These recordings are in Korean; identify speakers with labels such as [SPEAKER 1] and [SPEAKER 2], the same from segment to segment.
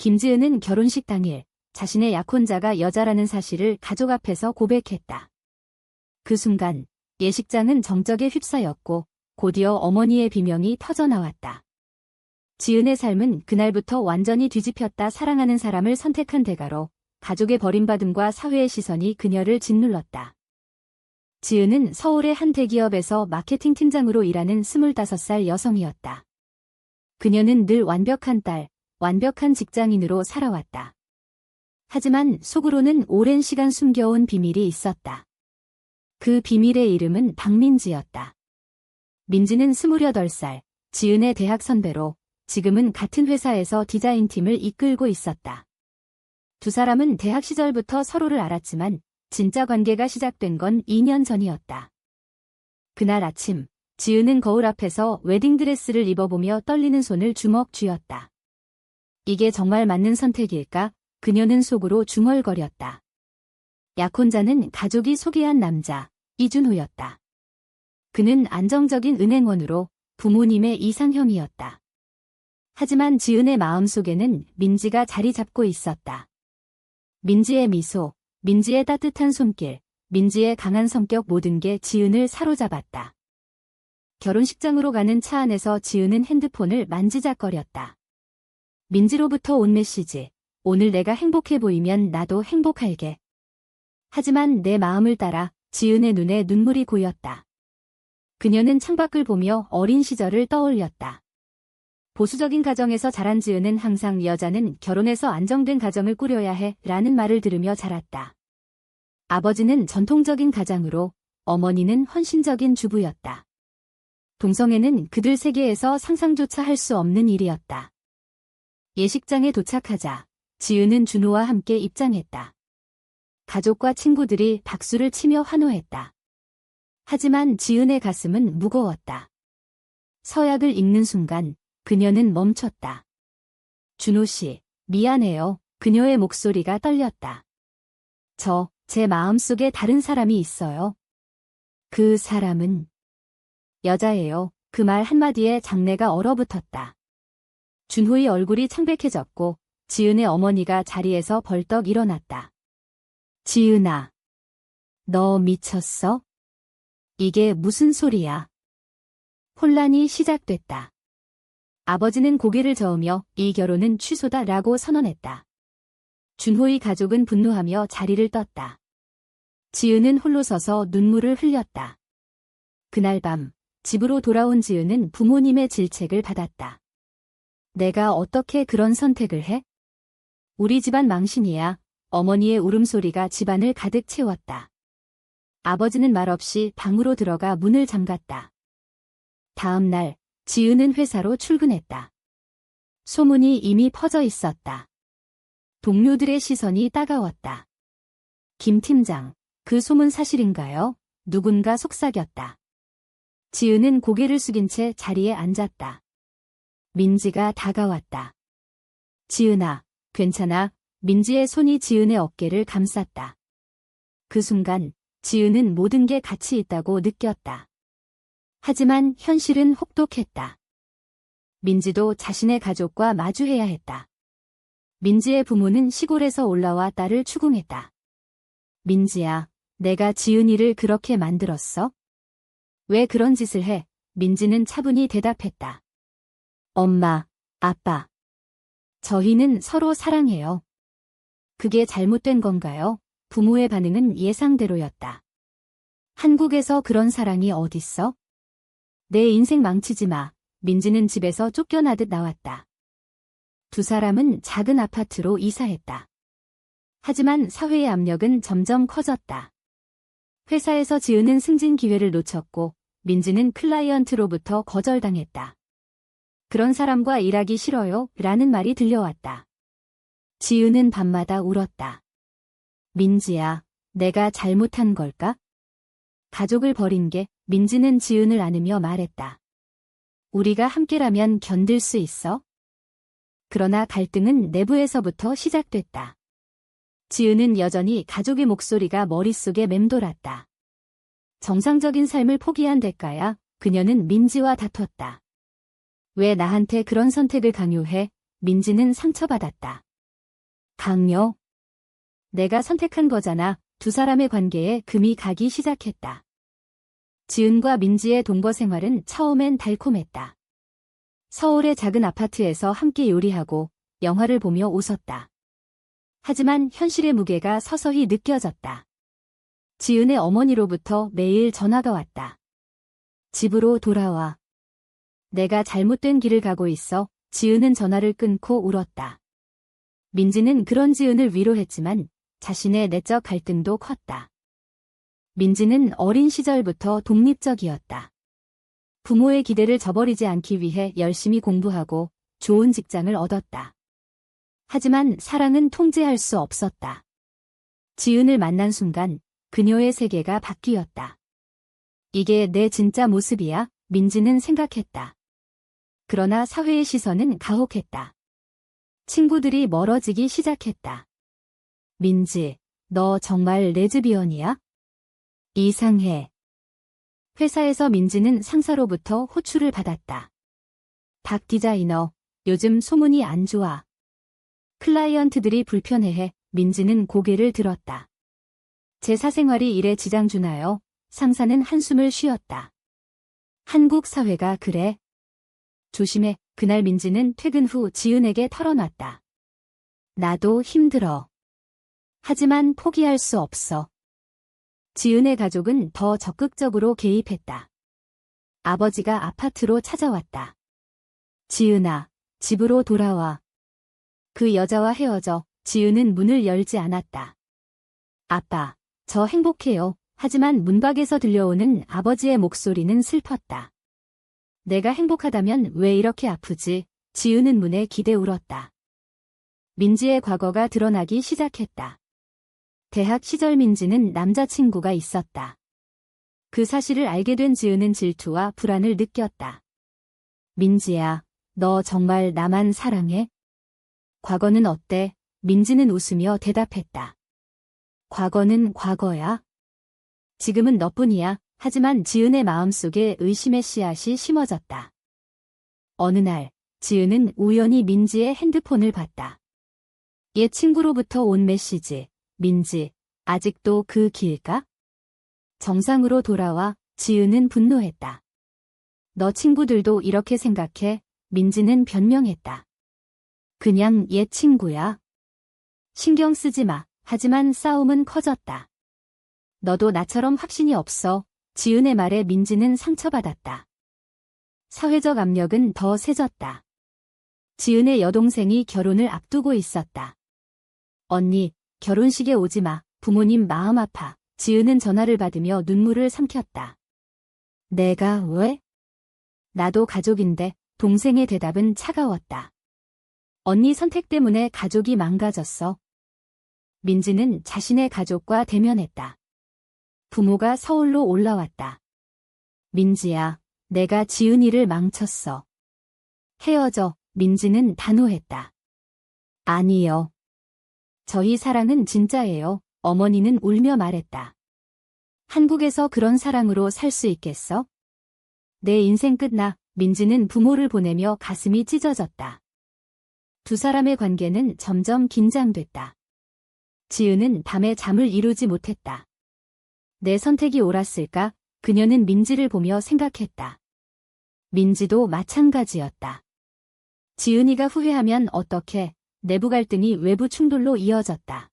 [SPEAKER 1] 김지은은 결혼식 당일 자신의 약혼자가 여자라는 사실을 가족 앞에서 고백했다. 그 순간 예식장은 정적에 휩싸였고 곧이어 어머니의 비명이 터져나왔다. 지은의 삶은 그날부터 완전히 뒤집혔다. 사랑하는 사람을 선택한 대가로 가족의 버림받음과 사회의 시선이 그녀를 짓눌렀다. 지은은 서울의 한 대기업에서 마케팅 팀장으로 일하는 25살 여성이었다. 그녀는 늘 완벽한 딸, 완벽한 직장인으로 살아왔다. 하지만 속으로는 오랜 시간 숨겨온 비밀이 있었다. 그 비밀의 이름은 박민지였다. 민지는 28살, 지은의 대학 선배로 지금은 같은 회사에서 디자인팀을 이끌고 있었다. 두 사람은 대학 시절부터 서로를 알았지만 진짜 관계가 시작된 건 2년 전이었다. 그날 아침, 지은은 거울 앞에서 웨딩드레스를 입어보며 떨리는 손을 주먹 쥐었다. 이게 정말 맞는 선택일까? 그녀는 속으로 중얼거렸다. 약혼자는 가족이 소개한 남자, 이준호였다. 그는 안정적인 은행원으로 부모님의 이상형이었다. 하지만 지은의 마음속에는 민지가 자리 잡고 있었다. 민지의 미소, 민지의 따뜻한 손길, 민지의 강한 성격 모든 게 지은을 사로잡았다. 결혼식장으로 가는 차 안에서 지은은 핸드폰을 만지작거렸다. 민지로부터 온 메시지, 오늘 내가 행복해 보이면 나도 행복할게. 하지만 내 마음을 따라 지은의 눈에 눈물이 고였다. 그녀는 창밖을 보며 어린 시절을 떠올렸다. 보수적인 가정에서 자란 지은은 항상 여자는 결혼해서 안정된 가정을 꾸려야 해 라는 말을 들으며 자랐다. 아버지는 전통적인 가장으로, 어머니는 헌신적인 주부였다. 동성애는 그들 세계에서 상상조차 할 수 없는 일이었다. 예식장에 도착하자 지은은 준호와 함께 입장했다. 가족과 친구들이 박수를 치며 환호했다. 하지만 지은의 가슴은 무거웠다. 서약을 읽는 순간 그녀는 멈췄다. 준호 씨, 미안해요. 그녀의 목소리가 떨렸다. 제 마음속에 다른 사람이 있어요. 그 사람은 여자예요. 그 말 한마디에 장내가 얼어붙었다. 준호의 얼굴이 창백해졌고 지은의 어머니가 자리에서 벌떡 일어났다. 지은아, 너 미쳤어? 이게 무슨 소리야? 혼란이 시작됐다. 아버지는 고개를 저으며 이 결혼은 취소다라고 선언했다. 준호의 가족은 분노하며 자리를 떴다. 지은은 홀로 서서 눈물을 흘렸다. 그날 밤 집으로 돌아온 지은은 부모님의 질책을 받았다. 내가 어떻게 그런 선택을 해? 우리 집안 망신이야. 어머니의 울음소리가 집안을 가득 채웠다. 아버지는 말없이 방으로 들어가 문을 잠갔다. 다음 날 지은은 회사로 출근했다. 소문이 이미 퍼져 있었다. 동료들의 시선이 따가웠다. 김 팀장, 그 소문 사실인가요? 누군가 속삭였다. 지은은 고개를 숙인 채 자리에 앉았다. 민지가 다가왔다. 지은아, 괜찮아? 민지의 손이 지은의 어깨를 감쌌다. 그 순간 지은은 모든 게 가치 있다고 느꼈다. 하지만 현실은 혹독했다. 민지도 자신의 가족과 마주해야 했다. 민지의 부모는 시골에서 올라와 딸을 추궁했다. 민지야, 내가 지은이를 그렇게 만들었어? 왜 그런 짓을 해? 민지는 차분히 대답했다. 엄마, 아빠. 저희는 서로 사랑해요. 그게 잘못된 건가요? 부모의 반응은 예상대로였다. 한국에서 그런 사랑이 어딨어? 내 인생 망치지 마. 민지는 집에서 쫓겨나듯 나왔다. 두 사람은 작은 아파트로 이사했다. 하지만 사회의 압력은 점점 커졌다. 회사에서 지은은 승진 기회를 놓쳤고 민지는 클라이언트로부터 거절당했다. 그런 사람과 일하기 싫어요? 라는 말이 들려왔다. 지은은 밤마다 울었다. 민지야, 내가 잘못한 걸까? 가족을 버린 게 민지는 지은을 안으며 말했다. 우리가 함께라면 견딜 수 있어? 그러나 갈등은 내부에서부터 시작됐다. 지은은 여전히 가족의 목소리가 머릿속에 맴돌았다. 정상적인 삶을 포기한 대가야 그녀는 민지와 다퉜다. 왜 나한테 그런 선택을 강요해? 민지는 상처받았다. 강요. 내가 선택한 거잖아. 두 사람의 관계에 금이 가기 시작했다. 지은과 민지의 동거 생활은 처음엔 달콤했다. 서울의 작은 아파트에서 함께 요리하고 영화를 보며 웃었다. 하지만 현실의 무게가 서서히 느껴졌다. 지은의 어머니로부터 매일 전화가 왔다. 집으로 돌아와. 내가 잘못된 길을 가고 있어. 지은은 전화를 끊고 울었다. 민지는 그런 지은을 위로했지만 자신의 내적 갈등도 컸다. 민지는 어린 시절부터 독립적이었다. 부모의 기대를 저버리지 않기 위해 열심히 공부하고 좋은 직장을 얻었다. 하지만 사랑은 통제할 수 없었다. 지은을 만난 순간 그녀의 세계가 바뀌었다. 이게 내 진짜 모습이야? 민지는 생각했다. 그러나 사회의 시선은 가혹했다. 친구들이 멀어지기 시작했다. 민지, 너 정말 레즈비언이야? 이상해. 회사에서 민지는 상사로부터 호출을 받았다. 박 디자이너, 요즘 소문이 안 좋아. 클라이언트들이 불편해해. 민지는 고개를 들었다. 제 사생활이 일에 지장 주나요? 상사는 한숨을 쉬었다. 한국 사회가 그래? 조심해. 그날 민지는 퇴근 후 지은에게 털어놨다. 나도 힘들어. 하지만 포기할 수 없어. 지은의 가족은 더 적극적으로 개입했다. 아버지가 아파트로 찾아왔다. 지은아, 집으로 돌아와. 그 여자와 헤어져. 지은은 문을 열지 않았다. 아빠, 저 행복해요. 하지만 문 밖에서 들려오는 아버지의 목소리는 슬펐다. 내가 행복하다면 왜 이렇게 아프지? 지은은 문에 기대 울었다. 민지의 과거가 드러나기 시작했다. 대학 시절 민지는 남자친구가 있었다. 그 사실을 알게 된 지은은 질투와 불안을 느꼈다. 민지야, 너 정말 나만 사랑해? 과거는 어때? 민지는 웃으며 대답했다. 과거는 과거야. 지금은 너뿐이야. 하지만 지은의 마음속에 의심의 씨앗이 심어졌다. 어느 날, 지은은 우연히 민지의 핸드폰을 봤다. 옛 친구로부터 온 메시지. 민지, 아직도 그 길까? 정상으로 돌아와. 지은은 분노했다. 너 친구들도 이렇게 생각해? 민지는 변명했다. 그냥 옛 친구야. 신경 쓰지 마. 하지만 싸움은 커졌다. 너도 나처럼 확신이 없어. 지은의 말에 민지는 상처받았다. 사회적 압력은 더 세졌다. 지은의 여동생이 결혼을 앞두고 있었다. 언니, 결혼식에 오지 마. 부모님 마음 아파. 지은은 전화를 받으며 눈물을 삼켰다. 내가 왜? 나도 가족인데. 동생의 대답은 차가웠다. 언니 선택 때문에 가족이 망가졌어. 민지는 자신의 가족과 대면했다. 부모가 서울로 올라왔다. 민지야, 내가 지은이를 망쳤어. 헤어져. 민지는 단호했다. 아니요. 저희 사랑은 진짜예요. 어머니는 울며 말했다. 한국에서 그런 사랑으로 살 수 있겠어? 내 인생 끝나. 민지는 부모를 보내며 가슴이 찢어졌다. 두 사람의 관계는 점점 긴장됐다. 지은은 밤에 잠을 이루지 못했다. 내 선택이 옳았을까? 그녀는 민지를 보며 생각했다. 민지도 마찬가지였다. 지은이가 후회하면 어떡해? 내부 갈등이 외부 충돌로 이어졌다.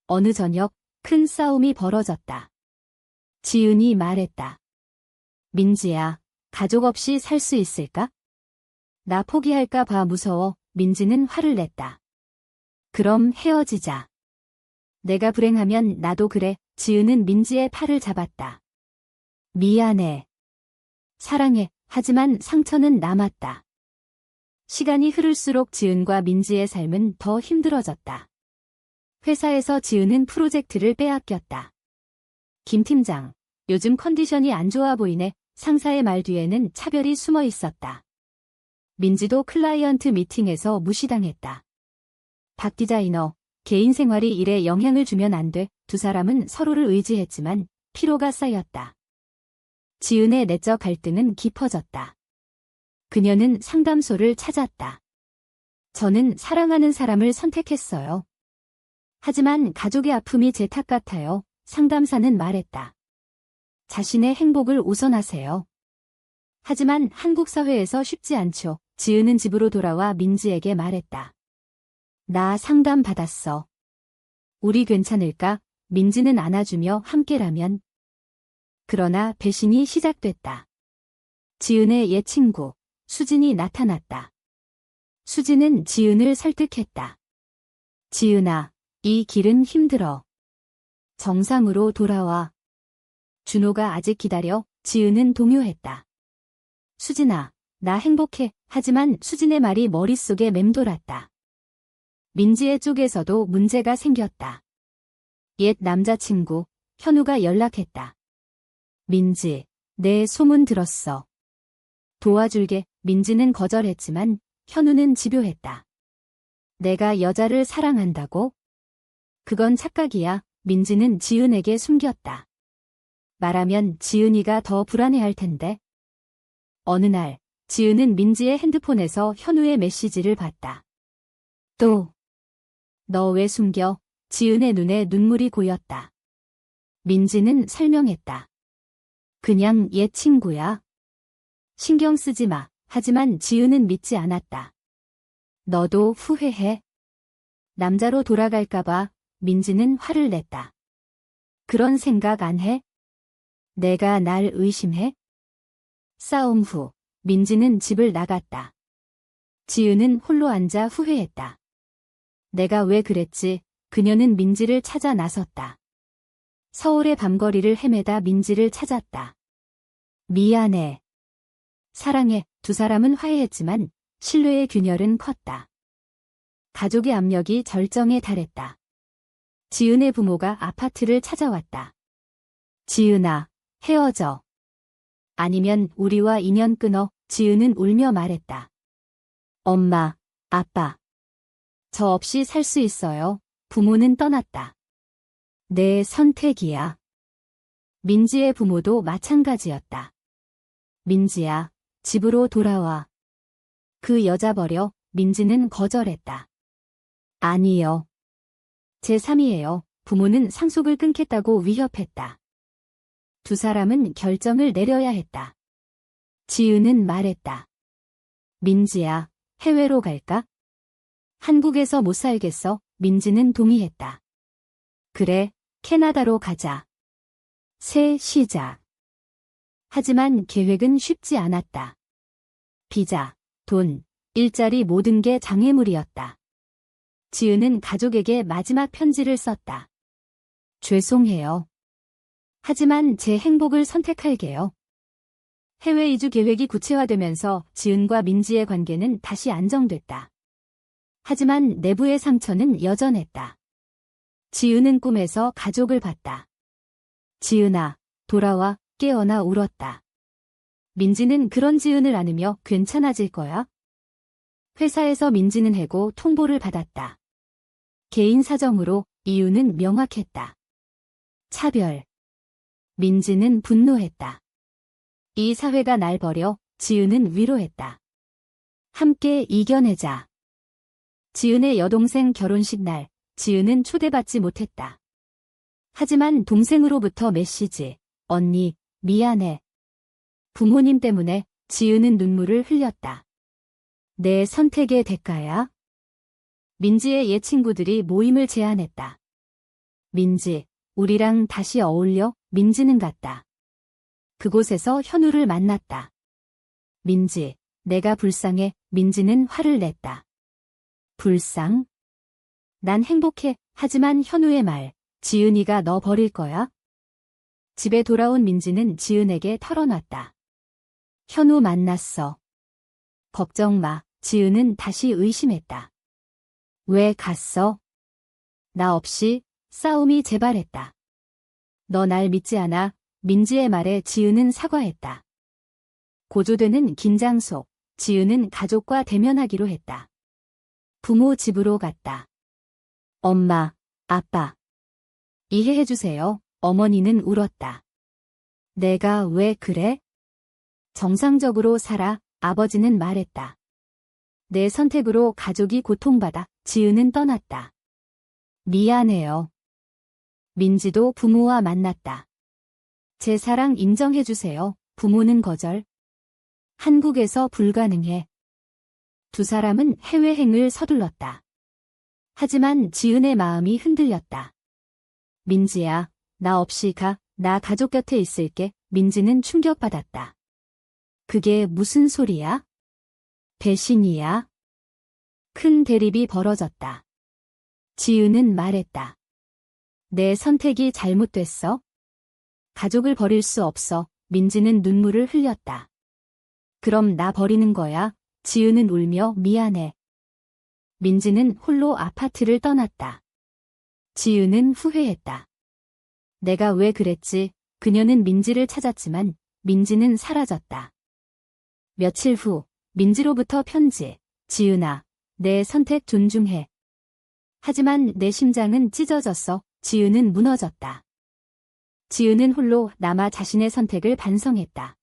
[SPEAKER 1] 어느 저녁 큰 싸움이 벌어졌다. 지은이 말했다. 민지야, 가족 없이 살 수 있을까? 나 포기할까 봐 무서워. 민지는 화를 냈다. 그럼 헤어지자. 내가 불행하면 나도 그래. 지은은 민지의 팔을 잡았다. 미안해. 사랑해. 하지만 상처는 남았다. 시간이 흐를수록 지은과 민지의 삶은 더 힘들어졌다. 회사에서 지은은 프로젝트를 빼앗겼다. 김 팀장, 요즘 컨디션이 안 좋아 보이네. 상사의 말 뒤에는 차별이 숨어 있었다. 민지도 클라이언트 미팅에서 무시당했다. 박 디자이너, 개인 생활이 일에 영향을 주면 안 돼. 두 사람은 서로를 의지했지만 피로가 쌓였다. 지은의 내적 갈등은 깊어졌다. 그녀는 상담소를 찾았다. 저는 사랑하는 사람을 선택했어요. 하지만 가족의 아픔이 제 탓 같아요. 상담사는 말했다. 자신의 행복을 우선하세요. 하지만 한국 사회에서 쉽지 않죠. 지은은 집으로 돌아와 민지에게 말했다. 나 상담 받았어. 우리 괜찮을까? 민지는 안아주며 함께라면. 그러나 배신이 시작됐다. 지은의 옛 친구, 수진이 나타났다. 수진은 지은을 설득했다. 지은아, 이 길은 힘들어. 정상으로 돌아와. 준호가 아직 기다려. 지은은 동요했다. 수진아, 나 행복해. 하지만 수진의 말이 머릿속에 맴돌았다. 민지의 쪽에서도 문제가 생겼다. 옛 남자친구, 현우가 연락했다. 민지, 내 소문 들었어. 도와줄게. 민지는 거절했지만 현우는 집요했다. 내가 여자를 사랑한다고? 그건 착각이야. 민지는 지은에게 숨겼다. 말하면 지은이가 더 불안해할 텐데. 어느 날, 지은은 민지의 핸드폰에서 현우의 메시지를 봤다. 또, 너 왜 숨겨? 지은의 눈에 눈물이 고였다. 민지는 설명했다. 그냥 옛 친구야. 신경 쓰지 마. 하지만 지은은 믿지 않았다. 너도 후회해. 남자로 돌아갈까봐 민지는 화를 냈다. 그런 생각 안 해? 내가 날 의심해? 싸움 후 민지는 집을 나갔다. 지은은 홀로 앉아 후회했다. 내가 왜 그랬지? 그녀는 민지를 찾아 나섰다. 서울의 밤거리를 헤매다 민지를 찾았다. 미안해. 사랑해. 두 사람은 화해했지만 신뢰의 균열은 컸다. 가족의 압력이 절정에 달했다. 지은의 부모가 아파트를 찾아왔다. 지은아, 헤어져. 아니면 우리와 인연 끊어. 지은은 울며 말했다. 엄마, 아빠. 저 없이 살 수 있어요. 부모는 떠났다. 내 선택이야. 민지의 부모도 마찬가지였다. 민지야, 집으로 돌아와. 그 여자 버려. 민지는 거절했다. 아니요. 제 3이에요. 부모는 상속을 끊겠다고 위협했다. 두 사람은 결정을 내려야 했다. 지은은 말했다. 민지야, 해외로 갈까? 한국에서 못 살겠어. 민지는 동의했다. 그래, 캐나다로 가자. 새 시작. 하지만 계획은 쉽지 않았다. 비자, 돈, 일자리 모든 게 장애물이었다. 지은은 가족에게 마지막 편지를 썼다. 죄송해요. 하지만 제 행복을 선택할게요. 해외 이주 계획이 구체화되면서 지은과 민지의 관계는 다시 안정됐다. 하지만 내부의 상처는 여전했다. 지은은 꿈에서 가족을 봤다. 지은아, 돌아와. 깨어나 울었다. 민지는 그런 지은을 안으며 괜찮아질 거야? 회사에서 민지는 해고 통보를 받았다. 개인 사정으로 이유는 명확했다. 차별. 민지는 분노했다. 이 사회가 날 버려. 지은은 위로했다. 함께 이겨내자. 지은의 여동생 결혼식 날, 지은은 초대받지 못했다. 하지만 동생으로부터 메시지. 언니, 미안해. 부모님 때문에. 지은은 눈물을 흘렸다. 내 선택의 대가야? 민지의 옛 친구들이 모임을 제안했다. 민지, 우리랑 다시 어울려? 민지는 갔다. 그곳에서 현우를 만났다. 민지, 내가 불쌍해. 민지는 화를 냈다. 불쌍? 난 행복해. 하지만 현우의 말, 지은이가 너 버릴 거야? 집에 돌아온 민지는 지은에게 털어놨다. 현우 만났어. 걱정 마. 지은은 다시 의심했다. 왜 갔어? 나 없이. 싸움이 재발했다. 너 날 믿지 않아? 민지의 말에 지은은 사과했다. 고조되는 긴장 속 지은은 가족과 대면하기로 했다. 부모 집으로 갔다. 엄마, 아빠. 이해해주세요. 어머니는 울었다. 내가 왜 그래? 정상적으로 살아. 아버지는 말했다. 내 선택으로 가족이 고통받아 지은은 떠났다. 미안해요. 민지도 부모와 만났다. 제 사랑 인정해주세요. 부모는 거절. 한국에서 불가능해. 두 사람은 해외행을 서둘렀다. 하지만 지은의 마음이 흔들렸다. 민지야, 나 없이 가. 나 가족 곁에 있을게. 민지는 충격받았다. 그게 무슨 소리야? 배신이야? 큰 대립이 벌어졌다. 지은은 말했다. 내 선택이 잘못됐어? 가족을 버릴 수 없어. 민지는 눈물을 흘렸다. 그럼 나 버리는 거야? 지은은 울며 미안해. 민지는 홀로 아파트를 떠났다. 지은은 후회했다. 내가 왜 그랬지? 그녀는 민지를 찾았지만 민지는 사라졌다. 며칠 후 민지로부터 편지. 지은아, 내 선택 존중해. 하지만 내 심장은 찢어졌어. 지은은 무너졌다. 지은은 홀로 남아 자신의 선택을 반성했다.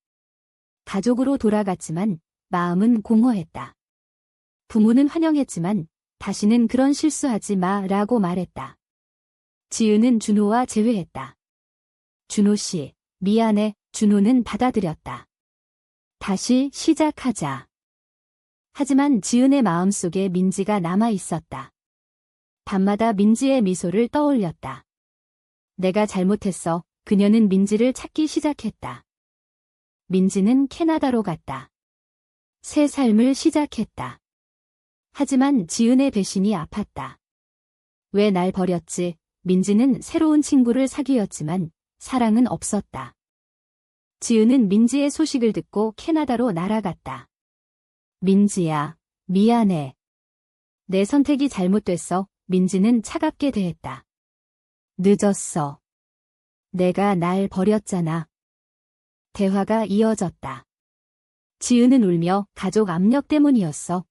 [SPEAKER 1] 가족으로 돌아갔지만 마음은 공허했다. 부모는 환영했지만 다시는 그런 실수하지 마라고 말했다. 지은은 준호와 재회했다. 준호 씨, 미안해. 준호는 받아들였다. 다시 시작하자. 하지만 지은의 마음속에 민지가 남아 있었다. 밤마다 민지의 미소를 떠올렸다. 내가 잘못했어. 그녀는 민지를 찾기 시작했다. 민지는 캐나다로 갔다. 새 삶을 시작했다. 하지만 지은의 배신이 아팠다. 왜 날 버렸지? 민지는 새로운 친구를 사귀었지만 사랑은 없었다. 지은은 민지의 소식을 듣고 캐나다로 날아갔다. 민지야, 미안해. 내 선택이 잘못됐어. 민지는 차갑게 대했다. 늦었어. 내가 날 버렸잖아. 대화가 이어졌다. 지은은 울며 가족 압력 때문이었어.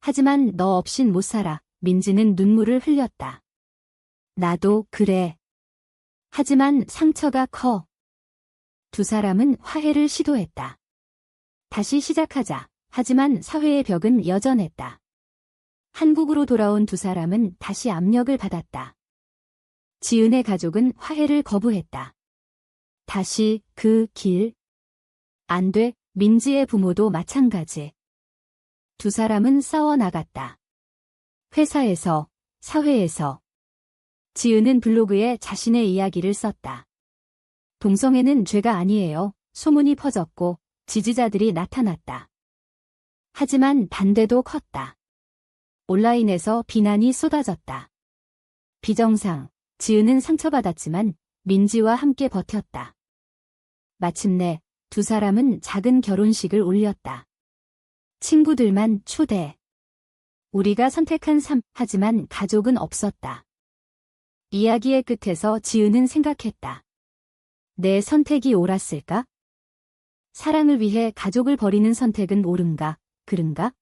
[SPEAKER 1] 하지만 너 없인 못 살아. 민지는 눈물을 흘렸다. 나도 그래. 하지만 상처가 커. 두 사람은 화해를 시도했다. 다시 시작하자. 하지만 사회의 벽은 여전했다. 한국으로 돌아온 두 사람은 다시 압력을 받았다. 지은의 가족은 화해를 거부했다. 다시 그 길. 안 돼. 민지의 부모도 마찬가지. 두 사람은 싸워나갔다. 회사에서, 사회에서. 지은은 블로그에 자신의 이야기를 썼다. 동성애는 죄가 아니에요. 소문이 퍼졌고 지지자들이 나타났다. 하지만 반대도 컸다. 온라인에서 비난이 쏟아졌다. 비정상, 지은은 상처받았지만 민지와 함께 버텼다. 마침내 두 사람은 작은 결혼식을 올렸다. 친구들만 초대. 우리가 선택한 삶, 하지만 가족은 없었다. 이야기의 끝에서 지은은 생각했다. 내 선택이 옳았을까? 사랑을 위해 가족을 버리는 선택은 옳은가, 그른가?